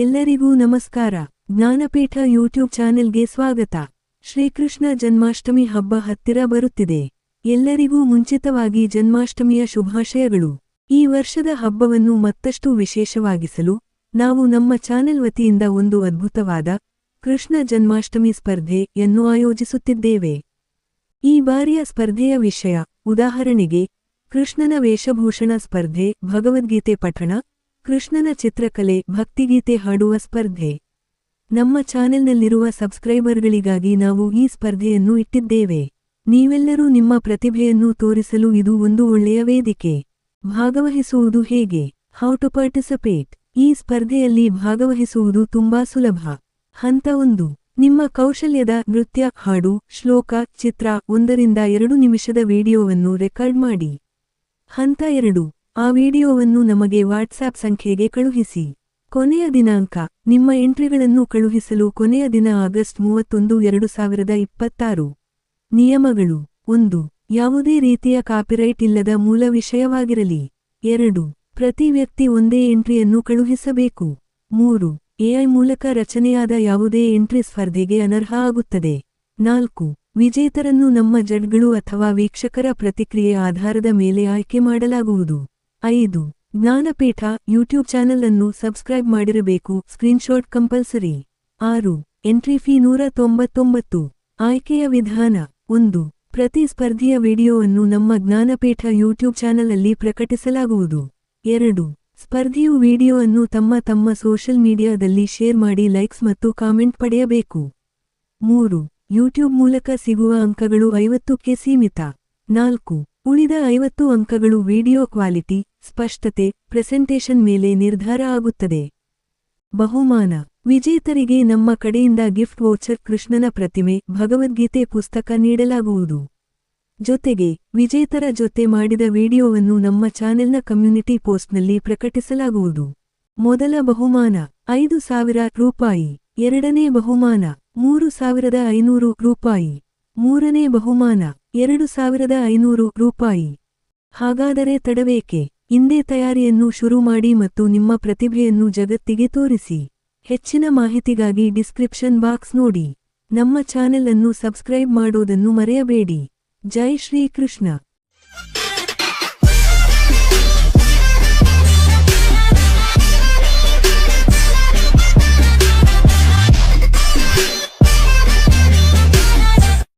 ಎಲ್ಲರಿಗೂ ನಮಸ್ಕಾರ. ಜ್ಞಾನಪೀಠ ಯೂಟ್ಯೂಬ್ ಚಾನೆಲ್ಗೆ ಸ್ವಾಗತ. ಶ್ರೀಕೃಷ್ಣ ಜನ್ಮಾಷ್ಟಮಿ ಹಬ್ಬ ಹತ್ತಿರ ಬರುತ್ತಿದೆ. ಎಲ್ಲರಿಗೂ ಮುಂಚಿತವಾಗಿ ಜನ್ಮಾಷ್ಟಮಿಯ ಶುಭಾಶಯಗಳು. ಈ ವರ್ಷದ ಹಬ್ಬವನ್ನು ಮತ್ತಷ್ಟು ವಿಶೇಷವಾಗಿಸಲು ನಾವು ನಮ್ಮ ಚಾನೆಲ್ ವತಿಯಿಂದ ಒಂದು ಅದ್ಭುತವಾದ ಕೃಷ್ಣ ಜನ್ಮಾಷ್ಟಮಿ ಸ್ಪರ್ಧೆಯನ್ನು ಆಯೋಜಿಸುತ್ತಿದ್ದೇವೆ. ಈ ಬಾರಿಯ ಸ್ಪರ್ಧೆಯ ವಿಷಯ, ಉದಾಹರಣೆಗೆ ಕೃಷ್ಣನ ವೇಷಭೂಷಣ ಸ್ಪರ್ಧೆ, ಭಗವದ್ಗೀತೆ ಪಠಣ, ಕೃಷ್ಣನ ಚಿತ್ರಕಲೆ, ಭಕ್ತಿಗೀತೆ ಹಾಡುವ ಸ್ಪರ್ಧೆ. ನಮ್ಮ ಚಾನೆಲ್ನಲ್ಲಿರುವ ಸಬ್ಸ್ಕ್ರೈಬರ್ಗಳಿಗಾಗಿ ನಾವು ಈ ಸ್ಪರ್ಧೆಯನ್ನು ಇಟ್ಟಿದ್ದೇವೆ. ನೀವೆಲ್ಲರೂ ನಿಮ್ಮ ಪ್ರತಿಭೆಯನ್ನು ತೋರಿಸಲು ಇದು ಒಂದು ಒಳ್ಳೆಯ ವೇದಿಕೆ. ಭಾಗವಹಿಸುವುದು ಹೇಗೆ? How to participate. ಈ ಸ್ಪರ್ಧೆಯಲ್ಲಿ ಭಾಗವಹಿಸುವುದು ತುಂಬಾ ಸುಲಭ. ಹಂತ 1. ನಿಮ್ಮ ಕೌಶಲ್ಯದ ನೃತ್ಯ, ಹಾಡು, ಶ್ಲೋಕ, ಚಿತ್ರ 1-2 ನಿಮಿಷದ ವಿಡಿಯೋವನ್ನು ರೆಕಾರ್ಡ್ ಮಾಡಿ. ಹಂತ 2. ಆ ವಿಡಿಯೋವನ್ನು ನಮಗೆ ವಾಟ್ಸ್ಆಪ್ ಸಂಖ್ಯೆಗೆ ಕಳುಹಿಸಿ. ಕೊನೆಯ ದಿನಾಂಕ. ನಿಮ್ಮ ಎಂಟ್ರಿಗಳನ್ನು ಕಳುಹಿಸಲು ಕೊನೆಯ ದಿನ ಆಗಸ್ಟ್ 31, 2026. ನಿಯಮಗಳು: 1. ಯಾವುದೇ ರೀತಿಯ ಕಾಪಿರೈಟ್ ಇಲ್ಲದ ಮೂಲ ವಿಷಯವಾಗಿರಲಿ. 2. ಪ್ರತಿ ವ್ಯಕ್ತಿ ಒಂದೇ ಎಂಟ್ರಿಯನ್ನು ಕಳುಹಿಸಬೇಕು. 3. ಎಐ ಮೂಲಕ ರಚನೆಯಾದ ಯಾವುದೇ ಎಂಟ್ರಿ ಸ್ಪರ್ಧೆಗೆ ಅನರ್ಹ ಆಗುತ್ತದೆ. 4. ವಿಜೇತರನ್ನು ನಮ್ಮ ಜಡ್ಜ್ಗಳು ಅಥವಾ ವೀಕ್ಷಕರ ಪ್ರತಿಕ್ರಿಯೆ ಆಧಾರದ ಮೇಲೆ ಆಯ್ಕೆ ಮಾಡಲಾಗುವುದು. 5. ಜ್ಞಾನಪೀಠ ಯೂಟ್ಯೂಬ್ ಚಾನೆಲ್ ಅನ್ನು ಸಬ್ಸ್ಕ್ರೈಬ್ ಮಾಡಿರಬೇಕು. Screenshot compulsory. 6. Entry fee 199. ಆಯ್ಕೆಯ ವಿಧಾನ: 1. ಪ್ರತಿ ಸ್ಪರ್ಧೆಯ ವಿಡಿಯೋವನ್ನು ನಮ್ಮ ಜ್ಞಾನಪೀಠ ಯೂಟ್ಯೂಬ್ ಚಾನೆಲ್ ಅಲ್ಲಿ ಪ್ರಕಟಿಸಲಾಗುವುದು. 2. ಸ್ಪರ್ಧಿಯು ವಿಡಿಯೋವನ್ನು ತಮ್ಮ ಸೋಷಲ್ ಮೀಡಿಯಾದಲ್ಲಿ ಶೇರ್ ಮಾಡಿ ಲೈಕ್ಸ್ ಮತ್ತು ಕಾಮೆಂಟ್ ಪಡೆಯಬೇಕು. 3. ಯೂಟ್ಯೂಬ್ ಮೂಲಕ ಸಿಗುವ ಅಂಕಗಳು 50ಕ್ಕೆ ಸೀಮಿತ. 4. ಉಳಿದ 50 ಅಂಕಗಳು ವಿಡಿಯೋ ಕ್ವಾಲಿಟಿ, ಸ್ಪಷ್ಟತೆ, ಪ್ರೆಸೆಂಟೇಷನ್ ಮೇಲೆ ನಿರ್ಧಾರ ಆಗುತ್ತದೆ. ಬಹುಮಾನ: ವಿಜೇತರಿಗೆ ನಮ್ಮ ಕಡೆಯಿಂದ ಗಿಫ್ಟ್ ವೌಚರ್, ಕೃಷ್ಣನ ಪ್ರತಿಮೆ, ಭಗವದ್ಗೀತೆ ಪುಸ್ತಕ ನೀಡಲಾಗುವುದು. ಜೊತೆಗೆ ವಿಜೇತರ ಜೊತೆ ಮಾಡಿದ ವಿಡಿಯೋವನ್ನು ನಮ್ಮ ಚಾನೆಲ್ನ ಕಮ್ಯುನಿಟಿ ಪೋಸ್ಟ್ನಲ್ಲಿ ಪ್ರಕಟಿಸಲಾಗುವುದು. ಮೊದಲ ಬಹುಮಾನ 5,000 ರೂಪಾಯಿ. ಎರಡನೇ ಬಹುಮಾನ 3,500 ರೂಪಾಯಿ. ಮೂರನೇ ಬಹುಮಾನ 2,500 ರೂಪಾಯಿ. ಹಾಗಾದರೆ ತಡವೇಕೆ? ಇಂದೇ ತಯಾರಿಯನ್ನು ಶುರು ಮಾಡಿ ಮತ್ತು ನಿಮ್ಮ ಪ್ರತಿಭೆಯನ್ನು ಜಗತ್ತಿಗೆ ತೋರಿಸಿ. ಹೆಚ್ಚಿನ ಮಾಹಿತಿಗಾಗಿ ಡಿಸ್ಕ್ರಿಪ್ಷನ್ ಬಾಕ್ಸ್ ನೋಡಿ. ನಮ್ಮ ಚಾನೆಲ್ ಅನ್ನು ಸಬ್ಸ್ಕ್ರೈಬ್ ಮಾಡೋದನ್ನು ಮರೆಯಬೇಡಿ. ಜೈ ಶ್ರೀಕೃಷ್ಣ.